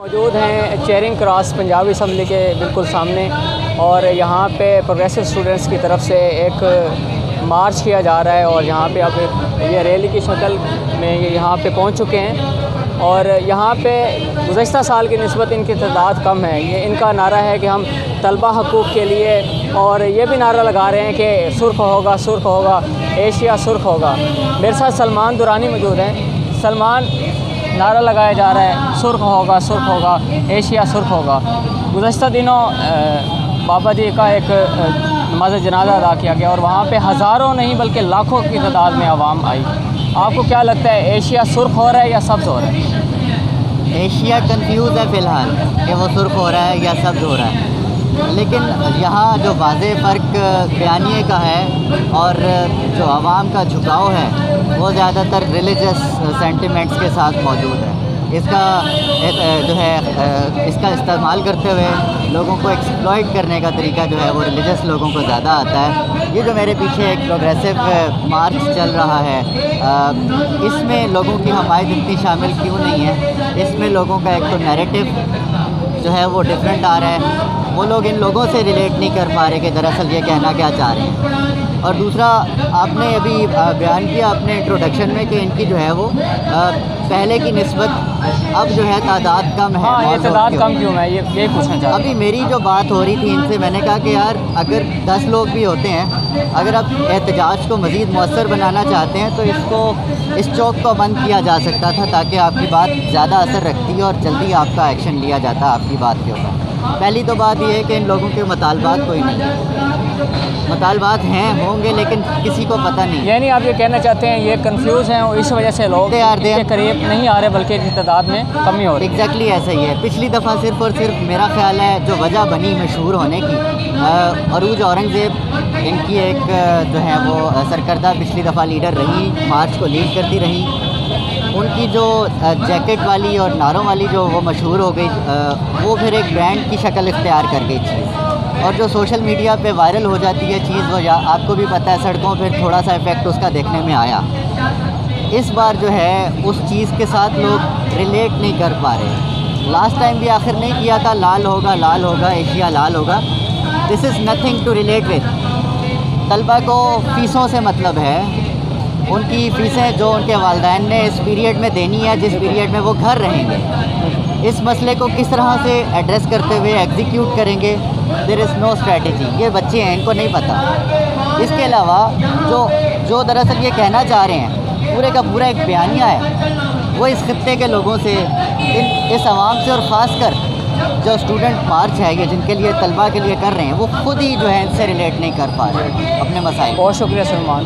موجود ہیں Charing cross Punjab assembly کے بالکل سامنے، اور یہاں پہ پروگریسو اسٹوڈنٹس کی طرف سے ایک مارچ کیا جا رہا ہے، اور یہاں پہ اب یہ ریلی کی شکل میں یہاں پہ پہنچ چکے ہیں، اور یہاں پہ گزشتہ سال کی نسبت ان کی تعداد کم ہے۔ یہ ان کا نعرہ ہے کہ ہم طلبہ حقوق کے لیے، اور یہ بھی نعرہ لگا رہے ہیں کہ سرخ ہوگا، سرخ ہوگا، ایشیا سرخ ہوگا۔ میرے ساتھ سلمان درانی موجود ہیں۔ سلمان، نعرہ لگایا جا رہا ہے سرخ ہوگا، سرخ ہوگا، ایشیا سرخ ہوگا۔ گزشتہ دنوں بابا جی کا ایک نماز جنازہ ادا کیا گیا، اور وہاں پہ ہزاروں نہیں بلکہ لاکھوں کی تعداد میں عوام آئی۔ آپ کو کیا لگتا ہے، ایشیا سرخ ہو رہا ہے یا سبز ہو رہا ہے؟ ایشیا کنفیوز ہے فی الحال کہ وہ سرخ ہو رہا ہے یا سبز ہو رہا ہے، لیکن یہاں جو واضح فرق بیانیے کا ہے اور جو عوام کا جھکاؤ ہے وہ زیادہ تر ریلیجس سینٹیمنٹس کے ساتھ موجود ہے۔ اس کا جو ہے اس کا استعمال کرتے ہوئے لوگوں کو ایکسپلائٹ کرنے کا طریقہ جو ہے وہ ریلیجس لوگوں کو زیادہ آتا ہے۔ یہ جو میرے پیچھے ایک پروگریسو مارچ چل رہا ہے، اس میں لوگوں کی حمایت اتنی شامل کیوں نہیں ہے؟ اس میں لوگوں کا ایک تو نیریٹو جو ہے وہ ڈفرینٹ آ رہا ہے، وہ لوگ ان لوگوں سے ریلیٹ نہیں کر پا رہے کہ دراصل یہ کہنا کیا چاہ رہے ہیں۔ اور دوسرا، آپ نے ابھی بیان کیا اپنے انٹروڈکشن میں کہ ان کی جو ہے وہ پہلے کی نسبت اب جو ہے تعداد کم ہے۔ ہاں، یہ تعداد کم کیوں ہے، یہ پوچھنا چاہتا ہوں۔ ابھی میری جو بات ہو رہی تھی ان سے، میں نے کہا کہ یار اگر 10 لوگ بھی ہوتے ہیں، اگر آپ احتجاج کو مزید مؤثر بنانا چاہتے ہیں تو اس چوک کو بند کیا جا سکتا تھا، تاکہ آپ کی بات زیادہ اثر رکھتی اور جلدی آپ کا ایکشن لیا جاتا آپ کی بات کے اوپر۔ پہلی تو بات یہ ہے کہ ان لوگوں کے مطالبات کوئی نہیں ہے، مطالبات ہوں گے لیکن کسی کو پتہ نہیں۔ یعنی آپ یہ کہنا چاہتے ہیں یہ کنفیوز ہیں، اور اس وجہ سے لوگ ان کے قریب نہیں آ رہے بلکہ ان کی تعداد میں کمی ہو رہی ہے۔ ایگزیکٹلی ایسا ہی ہے۔ پچھلی دفعہ صرف اور صرف میرا خیال ہے جو وجہ بنی مشہور ہونے کی، عروج اورنگزیب ان کی ایک جو ہے وہ سرکردہ پچھلی دفعہ لیڈر رہی، مارچ کو لیڈ کرتی رہی، ان کی جو جیکٹ والی اور نعروں والی جو وہ مشہور ہو گئی، وہ پھر ایک برانڈ کی شکل اختیار کر گئی چیز، اور جو سوشل میڈیا پہ وائرل ہو جاتی ہے چیز، وہ آپ کو بھی پتہ ہے سڑکوں پہ تھوڑا سا افیکٹ اس کا دیکھنے میں آیا۔ اس بار جو ہے اس چیز کے ساتھ لوگ ریلیٹ نہیں کر پا رہے۔ لاسٹ ٹائم بھی آخر نہیں کیا تھا لال ہوگا، لال ہوگا، ایشیا لال ہوگا۔ This is nothing to relate with. طلبہ کو فیسوں سے مطلب ہے، ان کی فیسیں جو ان کے والدین نے اس پیریڈ میں دینی ہے جس پیریڈ میں وہ گھر رہیں گے، اس مسئلے کو کس طرح سے ایڈریس کرتے ہوئے ایگزیکیوٹ کریں گے، دیر از نو اسٹریٹجی۔ یہ بچے ہیں، ان کو نہیں پتہ۔ اس کے علاوہ جو دراصل یہ کہنا چاہ رہے ہیں، پورے کا پورا ایک بیانیہ ہے، وہ اس خطے کے لوگوں سے، اس عوام سے، اور خاص کر جو اسٹوڈنٹ مارچ ہے یہ جن کے لیے طلبہ کے لیے کر رہے ہیں، وہ خود ہی جو ہے ان سے ریلیٹ نہیں کر پا رہے اپنے مسائل۔ بہت شکریہ سلمان۔